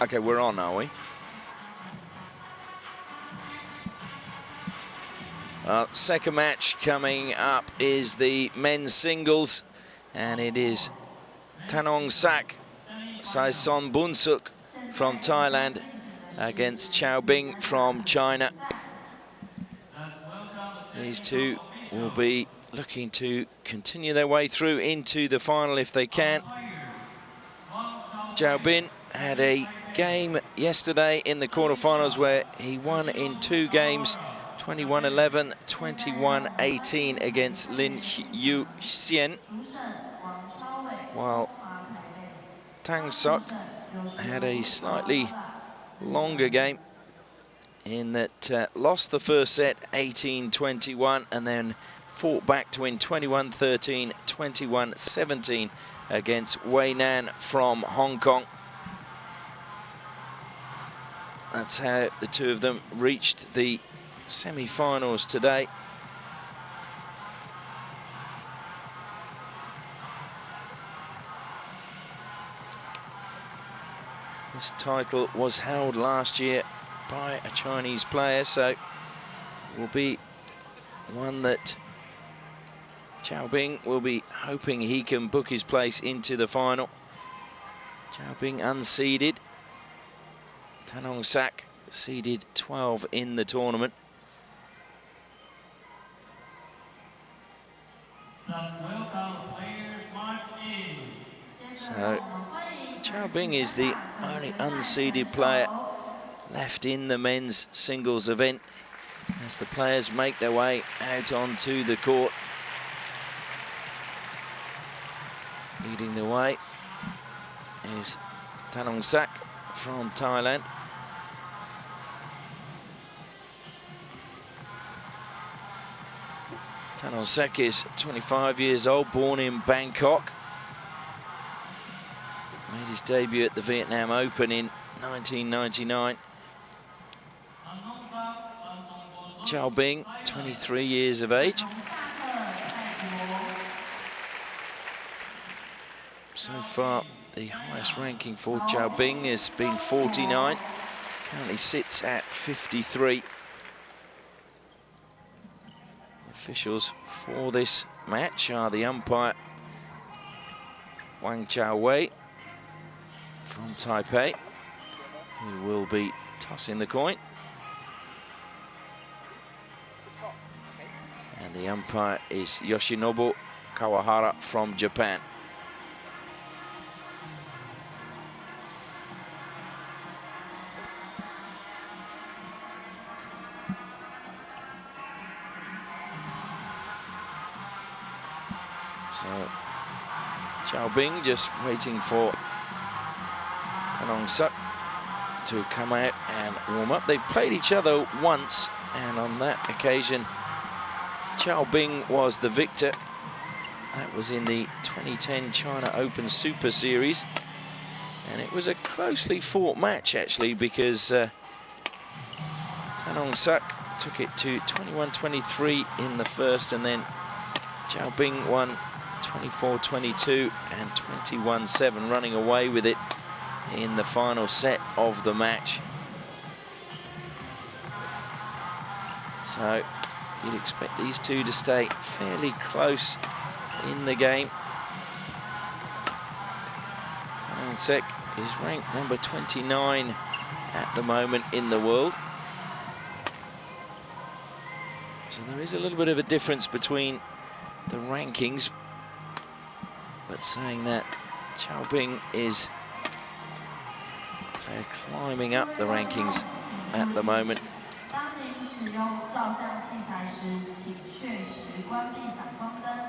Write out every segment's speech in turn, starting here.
Okay, we're on, are we? Second match coming up is the men's singles, and it is Tanongsak Saensomboonsuk from Thailand against Qiao from China. These two will be looking to continue their way through into the final if they can. Qiao had a game yesterday in the quarterfinals where he won in 2 games, 21-11, 21-18 against Lin Yu Xian, while Tanongsak had a slightly longer game in that lost the first set 18-21 and then fought back to win 21-13, 21-17 against Wei Nan from Hong Kong. That's how the two of them reached the semi-finals today. This title was held last year by a Chinese player, so will be one that Qiao will be hoping he can book his place into the final. Qiao unseeded. Tanongsak seeded 12 in the tournament. So Qiao is the only unseeded player left in the men's singles event as the players make their way out onto the court. Leading the way is Tanongsak from Thailand. Tanongsak is 25 years old, born in Bangkok. Made his debut at the Vietnam Open in 1999. Qiao 23 years of age. So far, the highest ranking for Qiao has been 49. Currently sits at 53. Officials for this match are the umpire Wang Qiao from Taipei, who will be tossing the coin. And the umpire is Yoshinobu Kawahara from Japan. So Qiao just waiting for Tanongsak to come out and warm up. They played each other once, and on that occasion Qiao was the victor. That was in the 2010 China Open Super Series, and it was a closely fought match actually, because Tanongsak took it to 21-23 in the first, and then Qiao won 24-22 and 21-7, running away with it in the final set of the match. So you'd expect these two to stay fairly close in the game. Tanongsak is ranked number 29 at the moment in the world. So there is a little bit of a difference between the rankings, but saying that, Qiao is climbing up the rankings at the moment.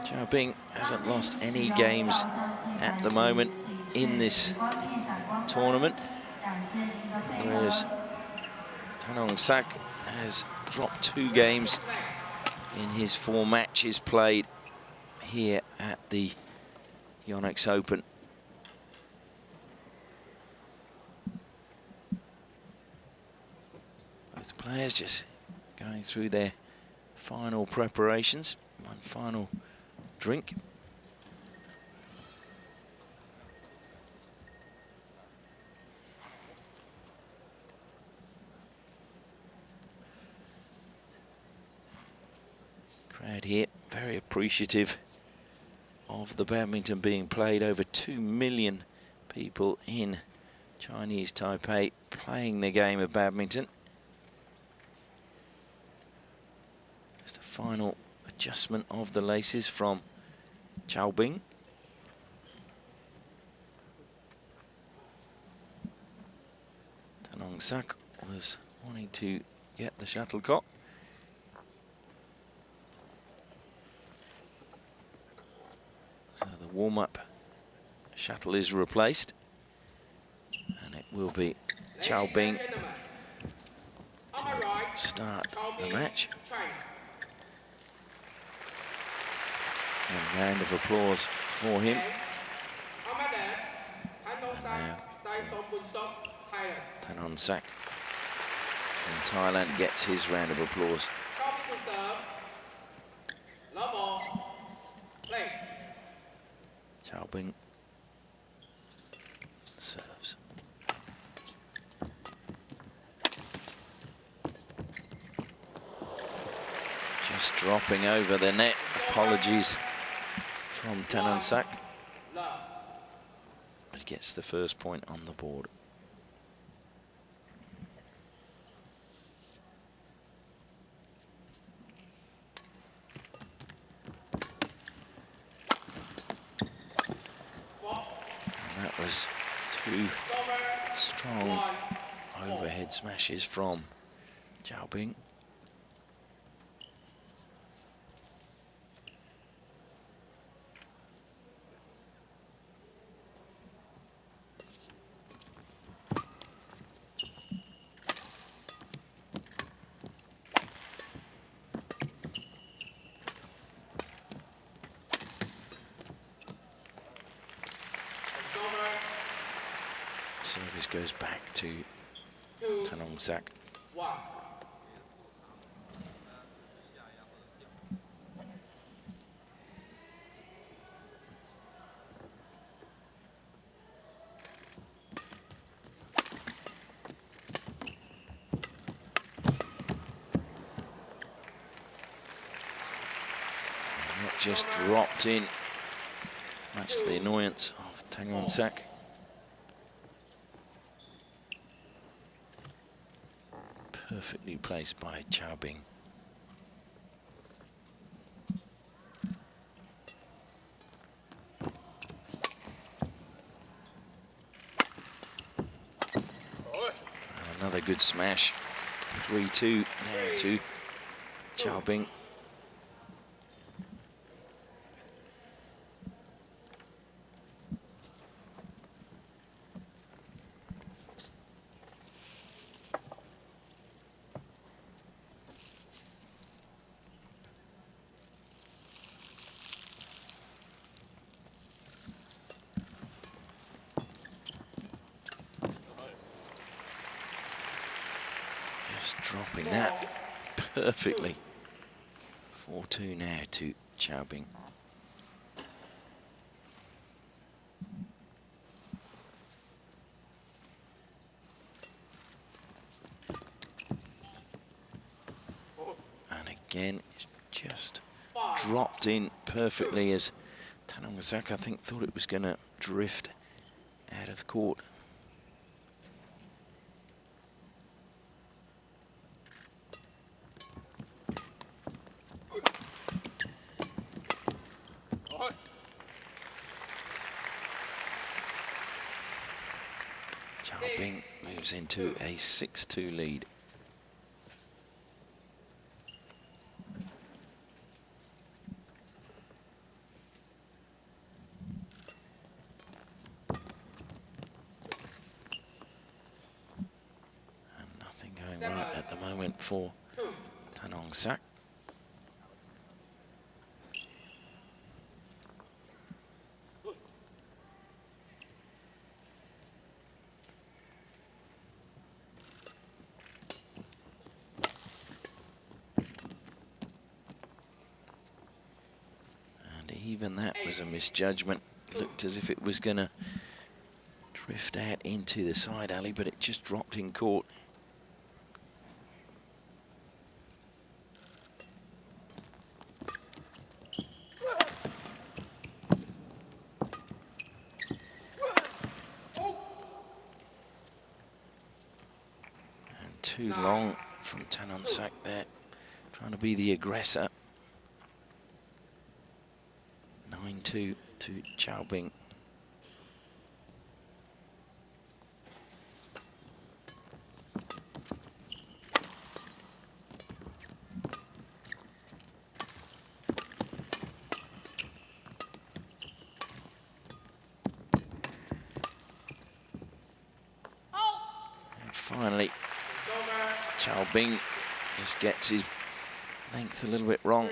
Qiao hasn't lost any games at the moment in this tournament, whereas Tanongsak has dropped 2 games in his 4 matches played here at the Yonex Open. Both players just going through their final preparations, one final drink. side here, very appreciative of the badminton being played. Over 2 million people in Chinese Taipei playing the game of badminton. Just a final adjustment of the laces from Qiao. Tanongsak was wanting to get the shuttlecock. So the warm-up shuttle is replaced, and it will be Qiao Bing to start the match. A round of applause for him. Tanongsak from Thailand gets his round of applause. Qiao Bing serves. Just dropping over the net. Apologies from Tanongsak. But he gets the first point on the board. And that was two strong overhead smashes from Qiao Bing. Service goes back to Tanongsak. Not just dropped in, much to the annoyance of Tanongsak. Perfectly placed by Qiao Bing. Another good smash. 3-2 now to Qiao Bing. Dropping that perfectly. 4-2 now to Qiao Bing. And again, it's just dropped in perfectly as Tanongsak, I think, thought it was going to drift out of court. Qiao Bing moves into a 6-2 lead. And nothing going right at the moment for Tanongsak. Even that was a misjudgment. Looked as if it was going to drift out into the side alley, but it just dropped in court. too long from Tanongsak there, trying to be the aggressor. 9-2 to Qiao. Finally, Qiao just gets his length a little bit wrong.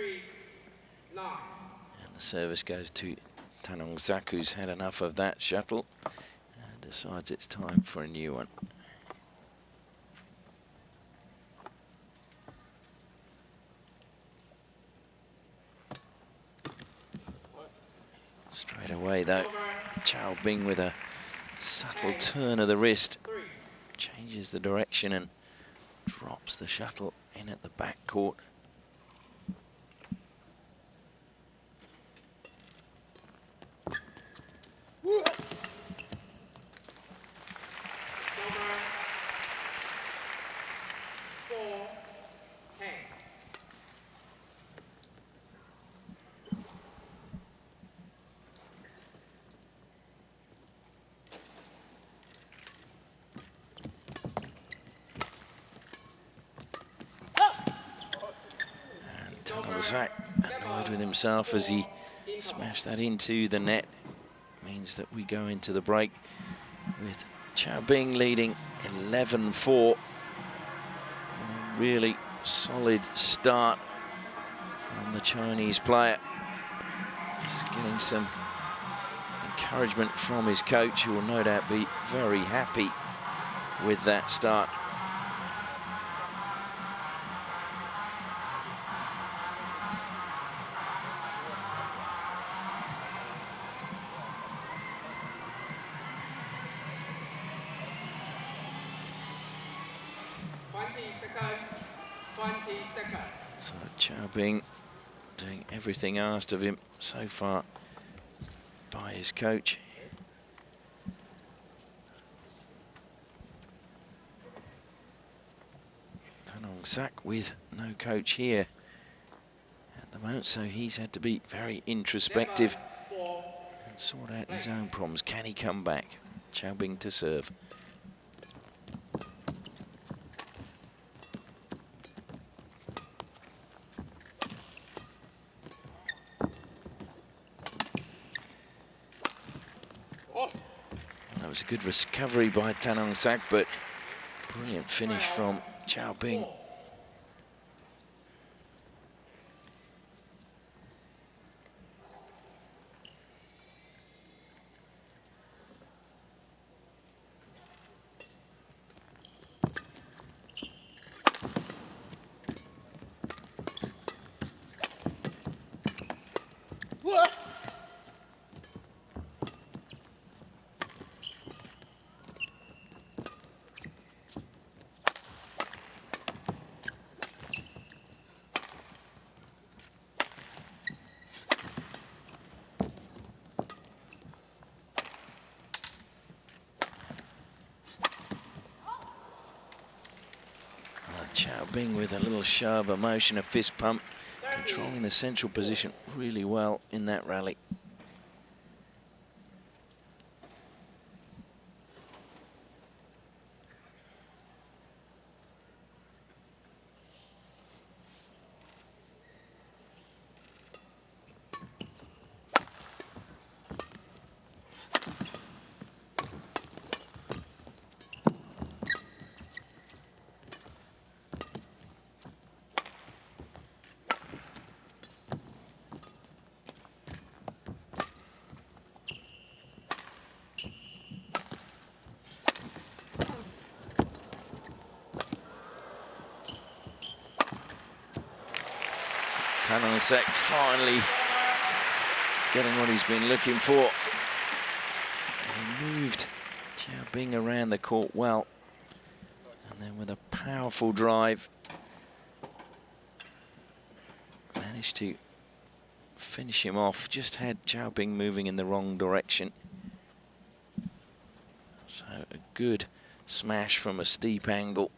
And the service goes to Tanongsak, who's had enough of that shuttle and decides it's time for a new one. Straight away, though, Qiao with a subtle turn of the wrist changes the direction and drops the shuttle in at the back court. Tanongsak annoyed with himself as he smashed that into the net. Means that we go into the break with Qiao leading 11-4. A really solid start from the Chinese player. Just getting some encouragement from his coach, who will no doubt be very happy with that start. So Qiao doing everything asked of him so far by his coach. Tanongsak with no coach here at the moment, so he's had to be very introspective and sort out his own problems. Can he come back? Qiao to serve. That was a good recovery by Tanongsak, but brilliant finish from Qiao. Qiao with a little show of emotion, a fist pump, controlling the central position really well in that rally. Tanongsak finally getting what he's been looking for. He moved Qiao around the court well, and then with a powerful drive managed to finish him off. Just had Qiao moving in the wrong direction. So a good smash from a steep angle.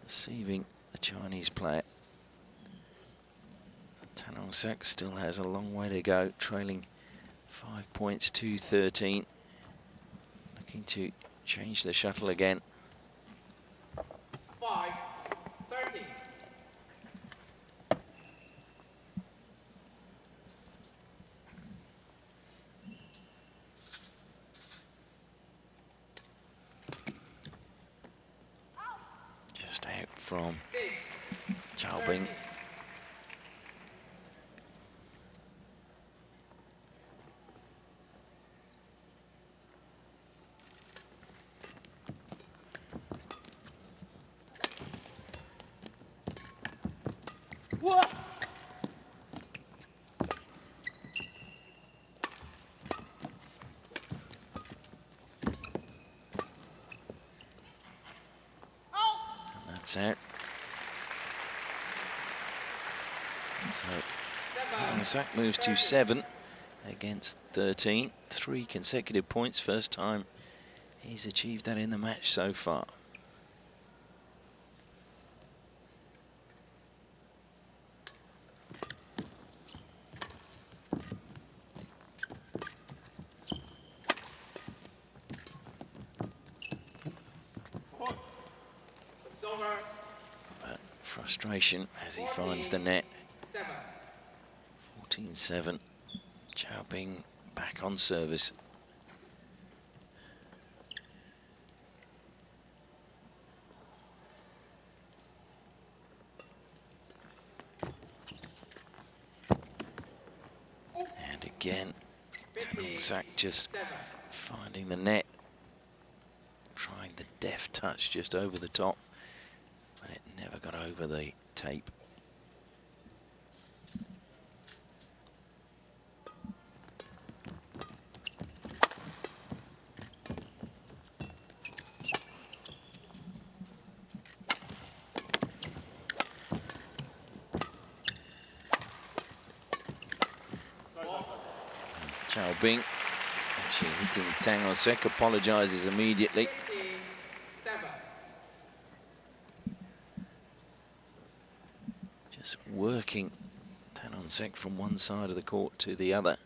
deceiving the Chinese player. Tanongsak still has a long way to go, trailing 5 points to 13. Looking to change the shuttle again. 5-13. Just out from Qiao. What? And that's out. So Tanongsak moves to 7 against 13. 3 consecutive points, first time he's achieved that in the match so far. But frustration as he finds the net. 14-7. Qiao back on service. And again, Tanongsak just finding the net. Trying the deft touch just over the top, but it never got over the tape. Qiao actually hitting Tanongsak, apologizes immediately. Just working Tanongsak from one side of the court to the other.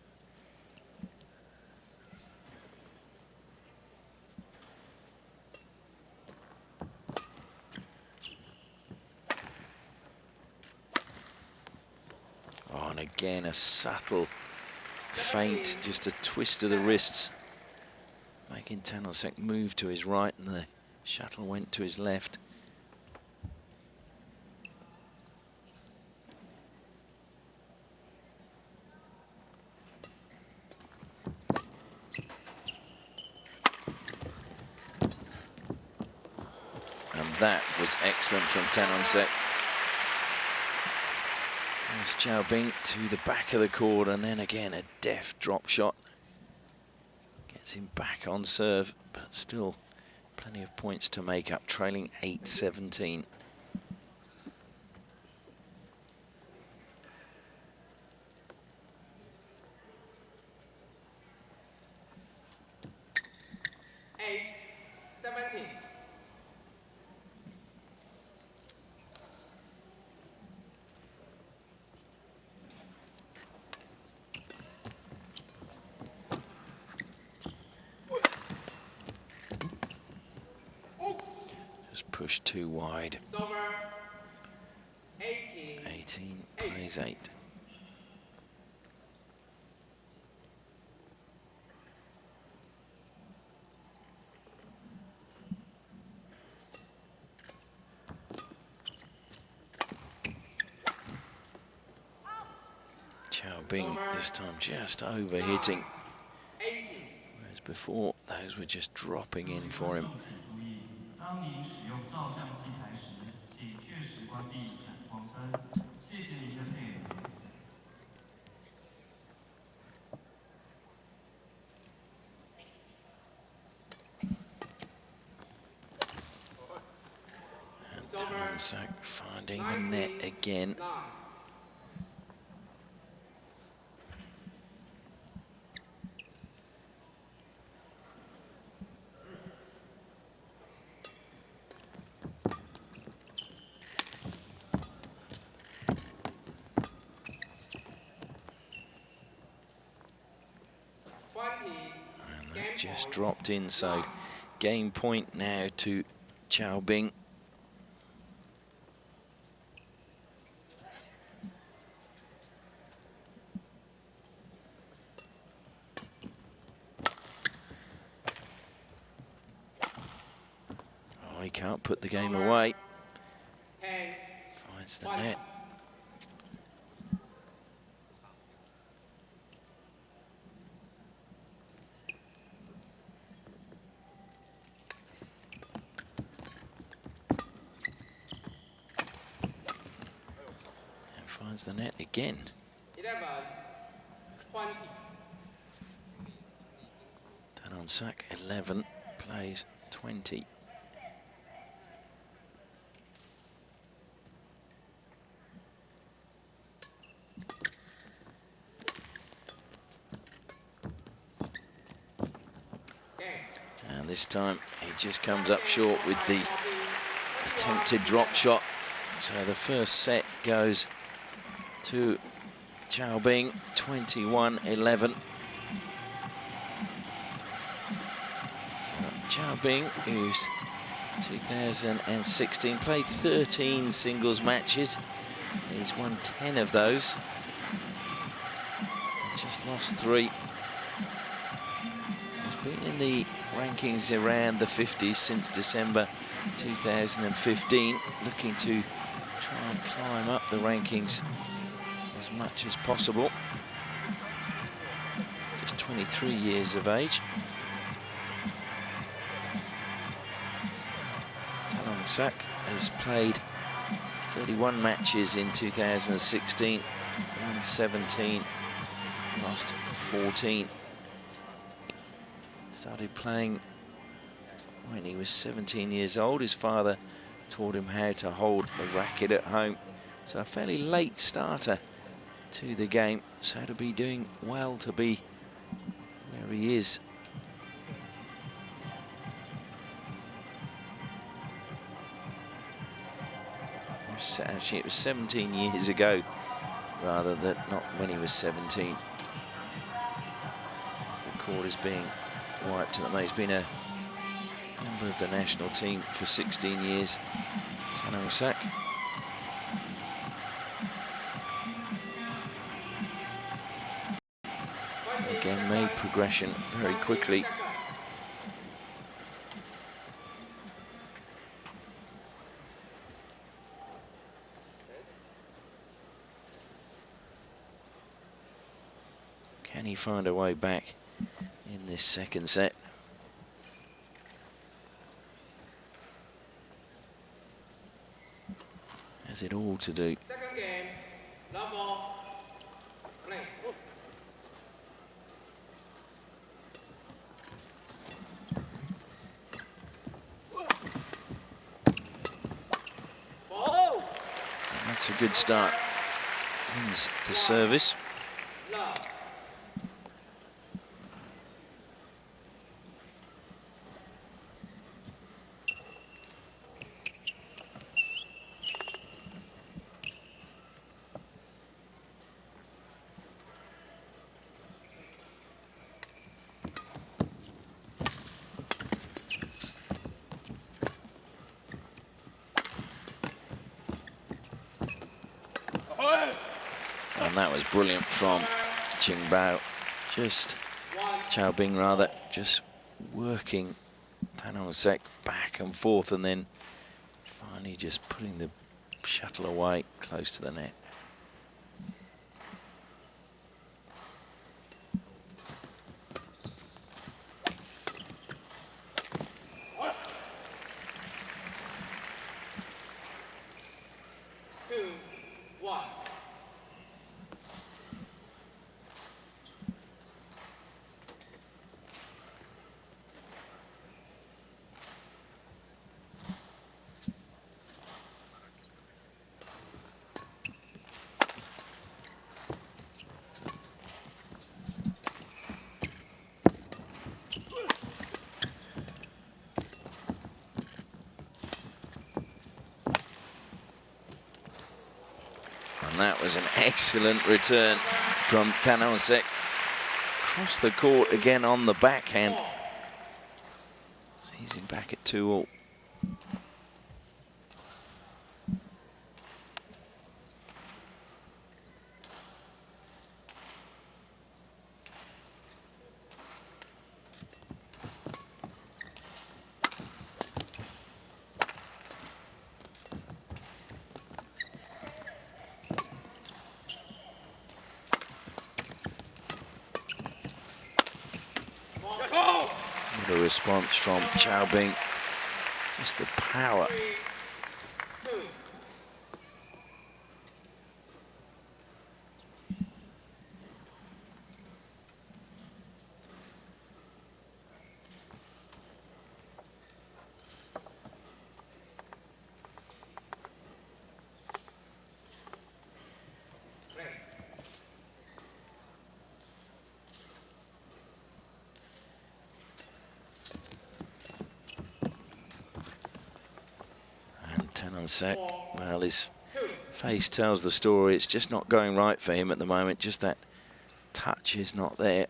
Oh, and again a subtle feint, just a twist of the wrists, making Tanongsak move to his right, and the shuttle went to his left. And that was excellent from Tanongsak. There's Qiao to the back of the court, and then again a deft drop shot. Gets him back on serve, but still plenty of points to make up, trailing 8-17. Pushed too wide. 18 plays 8. Qiao this time just overhitting, whereas before those were just dropping in for him. And Tanongsak finding the net again. just dropped in, so game point now to Qiao Bing. Oh, he can't put the game away. Finds the net. Finds the net again. 20. Tanongsak 11 plays 20. And this time he just comes up short with the attempted drop shot. So the first set goes to Qiao Bing, 21-11. So Qiao Bing, who's 2016 played 13 singles matches. He's won 10 of those. Just lost 3. So he's been in the rankings around the 50s since December 2015, looking to try and climb up the rankings as much as possible. Just 23 years of age. Tanongsak has played 31 matches in 2016, won 17, lost 14. Started playing when he was 17 years old. His father taught him how to hold the racket at home. So a fairly late starter to the game. So to be doing well to be where he is. Actually, it was 17 years ago, rather than not when he was 17. As the court is being wiped at the moment. He's been a member of the national team for 16 years, Tanongsak. So again, made progression very quickly. Can he find a way back in this second set? Has it all to do. Second game, love ball, play. And that's a good start. Wins the service. Love. And that was brilliant from Qingbao. Just Qiao Bing rather, just working Tanongsak back and forth, and then finally just putting the shuttle away close to the net. And that was an excellent return from Tanongsak. Across the court again on the backhand. Easing back at 2-all. What a response from Qiao. Just the power. Tanongsak, well, his face tells the story. It's just not going right for him at the moment. Just that touch is not there.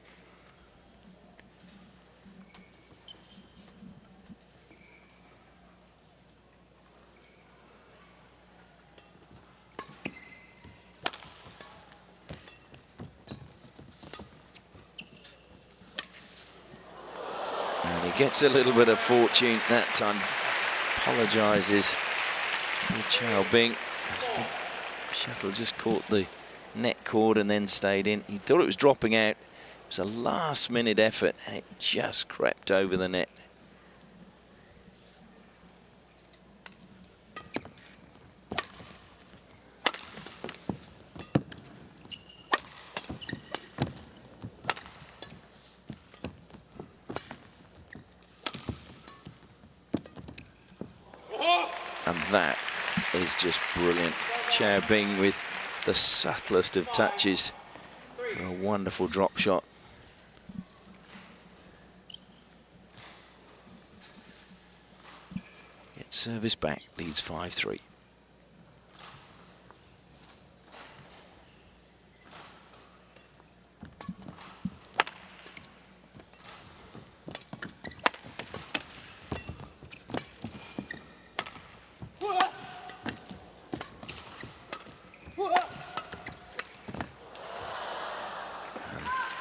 And he gets a little bit of fortune that time. Apologises to Qiao as the shuttle just caught the net cord and then stayed in. He thought it was dropping out. It was a last-minute effort and it just crept over the net. And that is just brilliant. Qiao with the subtlest of touches for a wonderful drop shot. Gets service back, leads 5-3.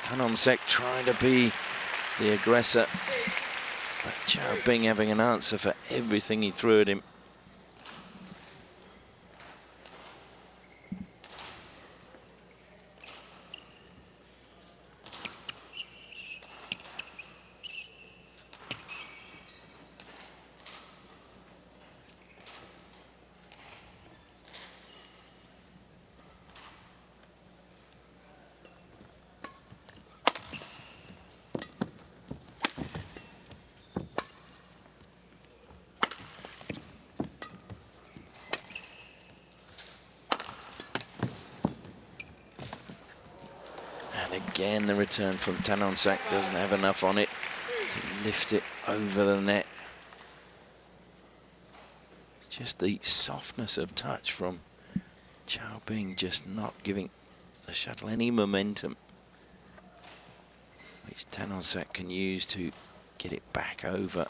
Tanongsak trying to be the aggressor, but Qiao having an answer for everything he threw at him. Again, the return from Tanongsak doesn't have enough on it to lift it over the net. It's just the softness of touch from Qiao, just not giving the shuttle any momentum, which Tanongsak can use to get it back over.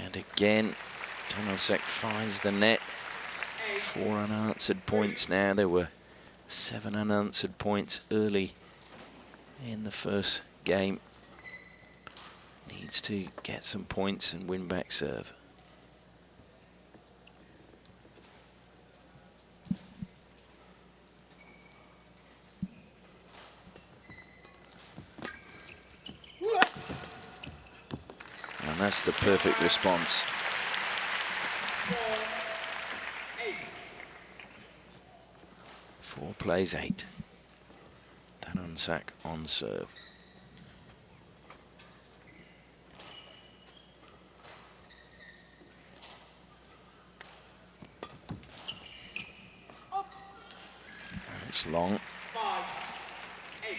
And again, Tanongsak finds the net. 4 unanswered points now. There were 7 unanswered points early in the first game. Needs to get some points and win back serve. And that's the perfect response. 4 plays 8. Tanongsak on serve. It's long. 5, 8.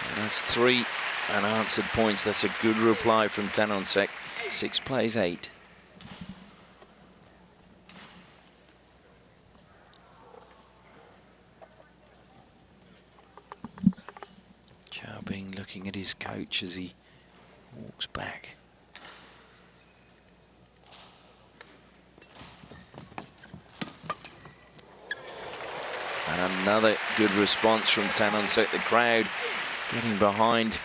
And that's 3 unanswered points. That's a good reply from Tanongsak. 6 plays 8. Qiao looking at his coach as he walks back. And another good response from Tanongsak. The crowd getting behind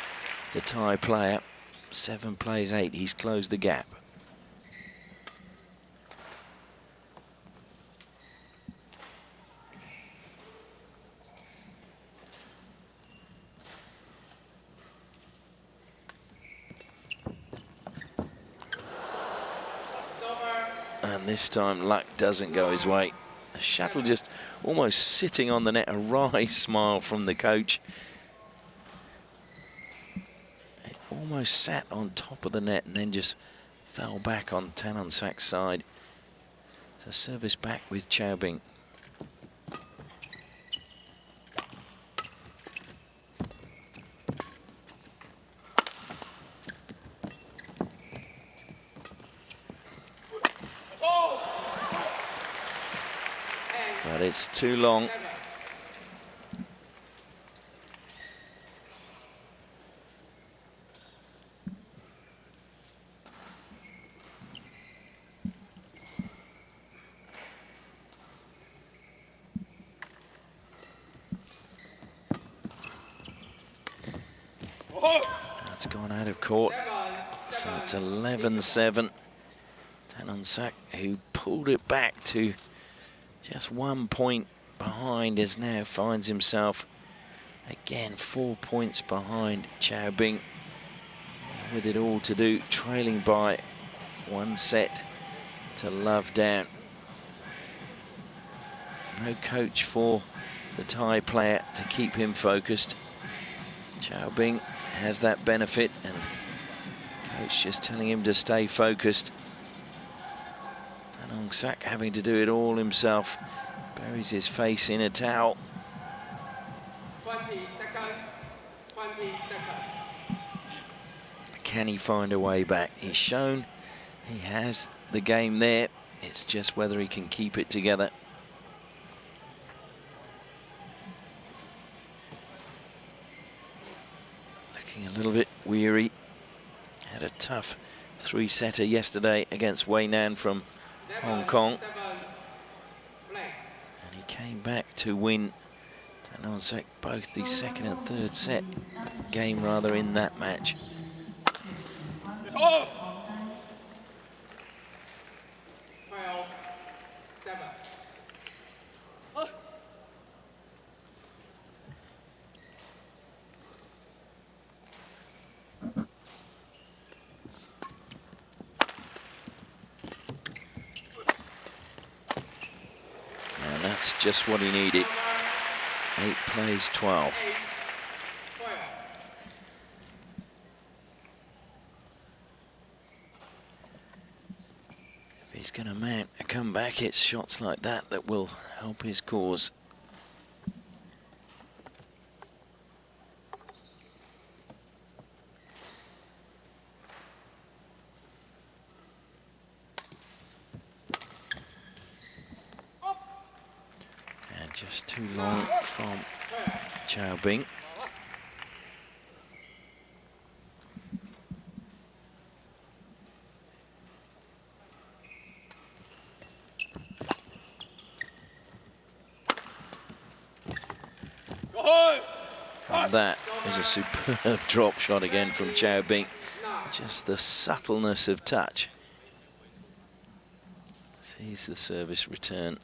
the Thai player. 7 plays 8. He's closed the gap. And this time luck doesn't go his way. The shuttle just almost sitting on the net. A wry smile from the coach. It almost sat on top of the net and then just fell back on Tanongsa's side. So service back with Qiao. But it's too long. That's gone out of court. So it's 11-7. Tanongsak, who pulled it back to just 1 point behind, as now finds himself again 4 points behind Qiao, with it all to do, trailing by 1 set to love down. No coach for the Thai player to keep him focused. Qiao has that benefit, and coach just telling him to stay focused. Tanongsak having to do it all himself. Buries his face in a towel. 20 seconds. 20 seconds. Can he find a way back? He's shown he has the game there. It's just whether he can keep it together. Looking a little bit weary. Had a tough 3-setter yesterday against Wei Nan from Hong Kong. And he came back to win Tanongsak both the second and third set game rather in that match. Oh! 12, 7. And that's just what he needed. 8 plays 12. If he's going to mount a comeback, it's shots like that that will help his cause. And just too long from Qiao. And that is a superb drop shot again from Qiao. Just the subtleness of touch. Sees the service return,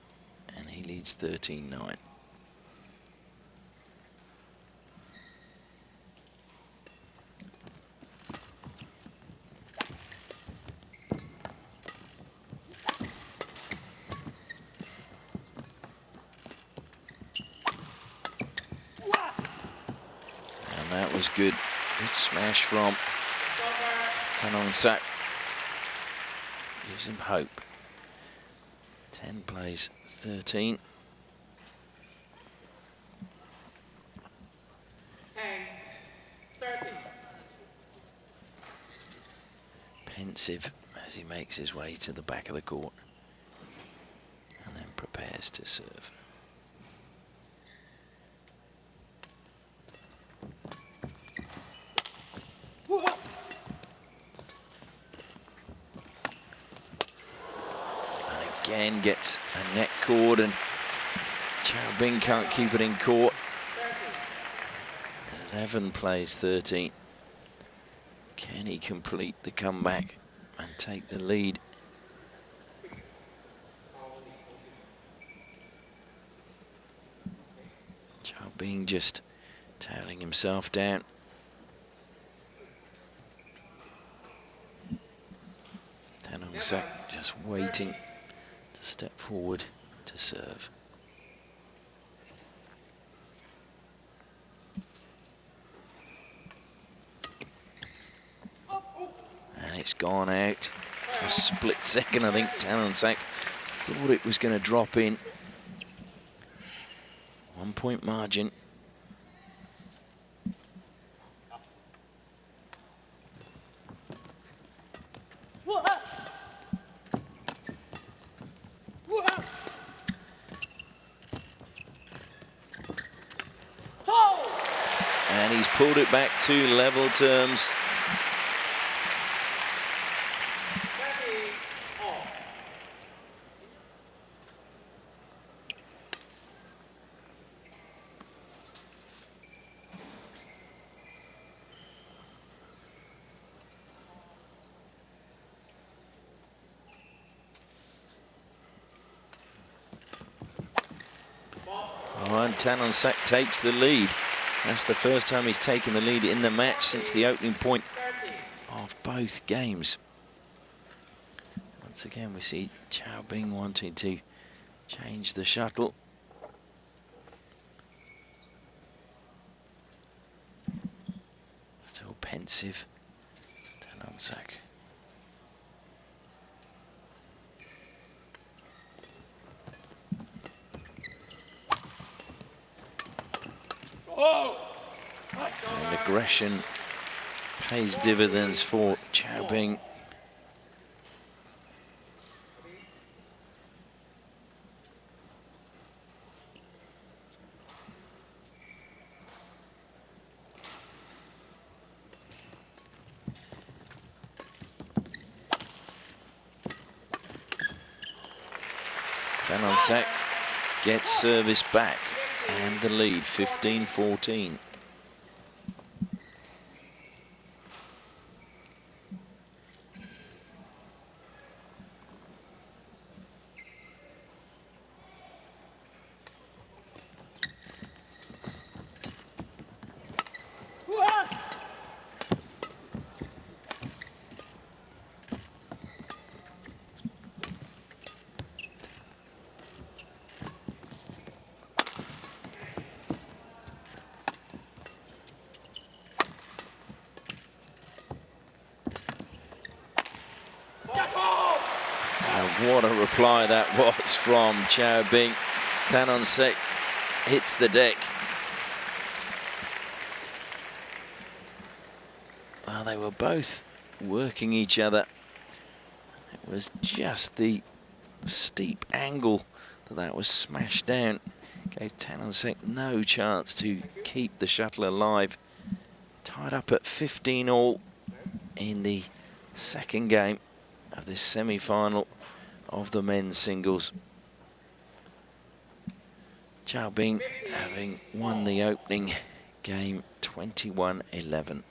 and he leads 13-9. was good. Good smash from Tanongsak. Gives him hope. 10 plays 13. 10-13. Pensive as he makes his way to the back of the court and then prepares to serve. And again gets a net cord, and Qiao Bing can't keep it in court. 11 plays 13. Can he complete the comeback and take the lead? Qiao Bing just tailing himself down. Tanongsak just waiting to step forward to serve. And it's gone out for a split second. I think Tanongsak thought it was going to drop in. 1 point margin. And he's pulled it back to level terms. And Tanongsak takes the lead. That's the first time he's taken the lead in the match since the opening point of both games. Once again, we see Qiao Bing wanting to change the shuttle. Still pensive, Tanongsak. And aggression pays dividends for Qiao Bing. Tanongsak gets service back and the lead, 15-14. What a reply that was from Qiao Bing. Tanongsak hits the deck. Well, they were both working each other. It was just the steep angle that was smashed down. Gave Tanongsak no chance to keep the shuttle alive. Tied up at 15 all in the second game of this semi-final of the men's singles. Qiao Bing having won the opening game 21-11.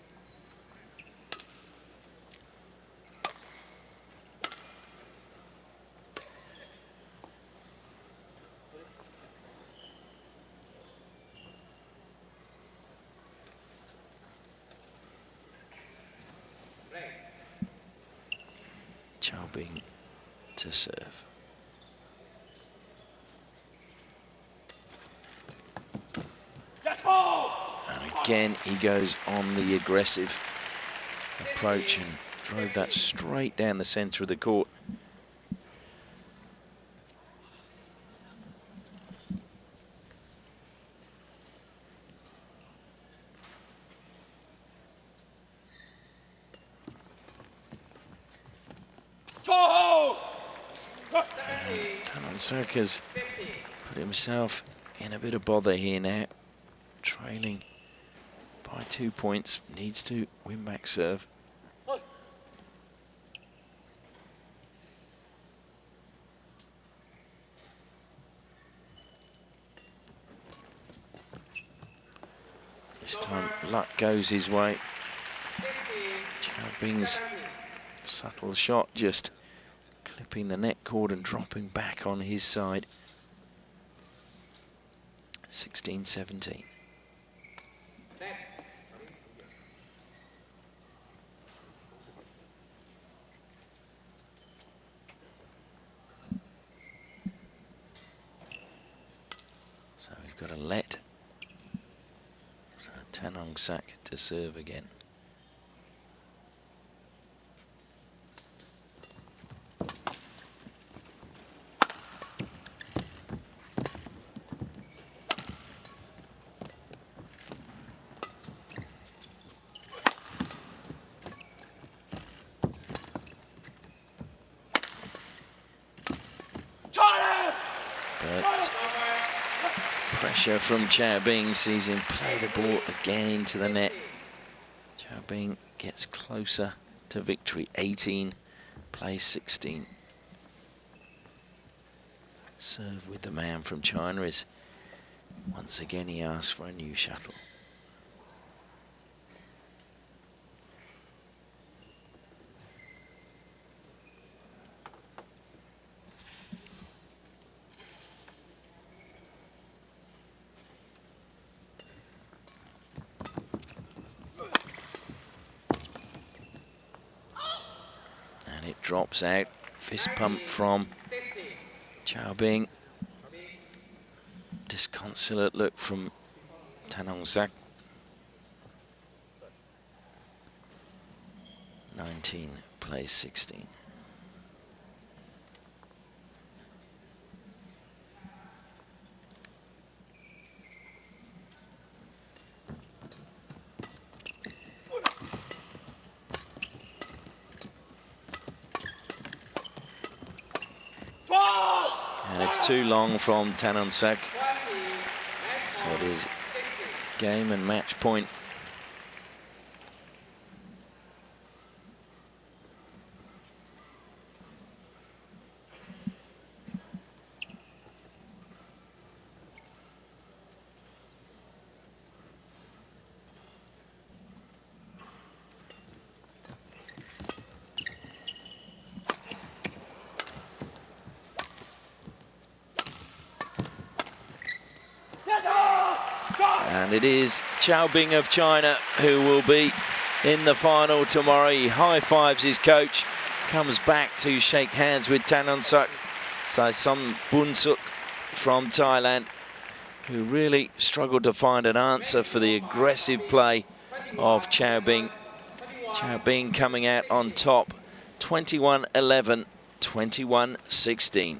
Qiao Bing to serve. And again, he goes on the aggressive approach and drove that straight down the centre of the court. Tanongsak has put himself in a bit of bother here now, trailing by 2 points, needs to win back serve. This time luck goes his way. Qiao Bing's subtle shot just clipping the net cord and dropping back on his side. 16-17. So we've got a let. So Tanongsak to serve again. Pressure from Qiao Bing, sees him play the ball again into the net. Qiao Bing gets closer to victory. 18 plays 16. Serve with the man from China is once again he asks for a new shuttle. Drops out, fist pump from Qiao Bing. Disconsolate look from Tanongsak. 19 plays 16. And it's too long from Tanongsak. So it is game and match point. And it is Qiao Bing of China who will be in the final tomorrow. He high-fives his coach, comes back to shake hands with Tanongsak Saensomboonsuk from Thailand, who really struggled to find an answer for the aggressive play of Qiao Bing. Qiao Bing coming out on top, 21-11, 21-16.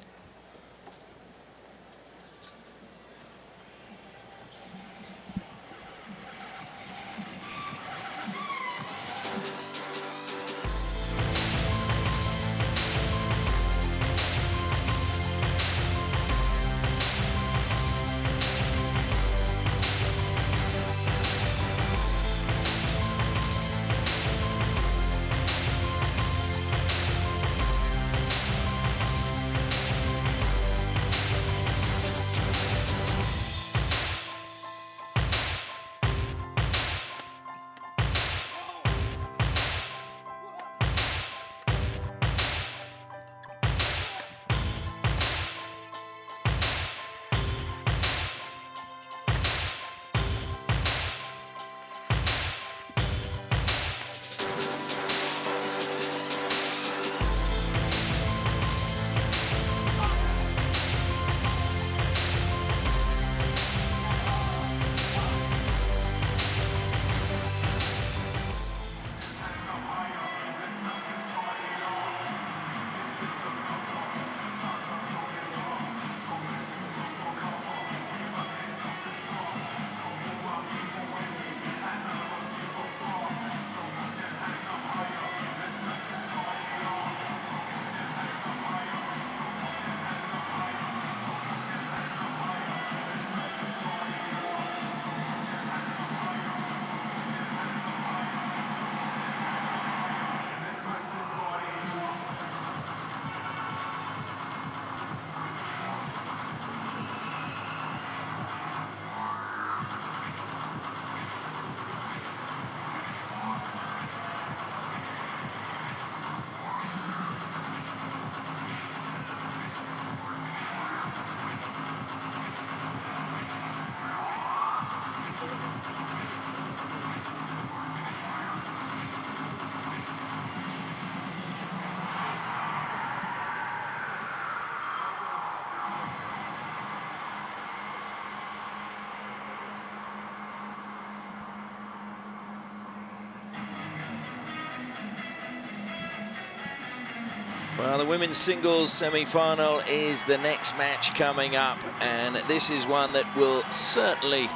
Well, the women's singles semi-final is the next match coming up, and this is one that will certainly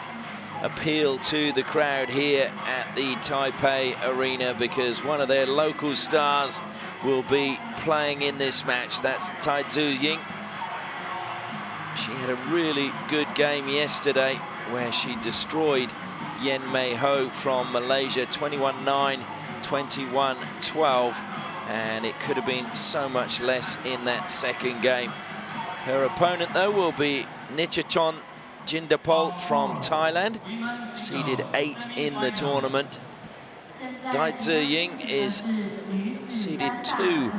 appeal to the crowd here at the Taipei Arena, because one of their local stars will be playing in this match. That's Taizhu Ying. She had a really good game yesterday where she destroyed Yen Mei Ho from Malaysia, 21-9, 21-12, and it could have been so much less in that second game. Her opponent, though, will be Nichachon Jindapol from Thailand, seeded 8 in the tournament. Taizhu Ying is seeded 2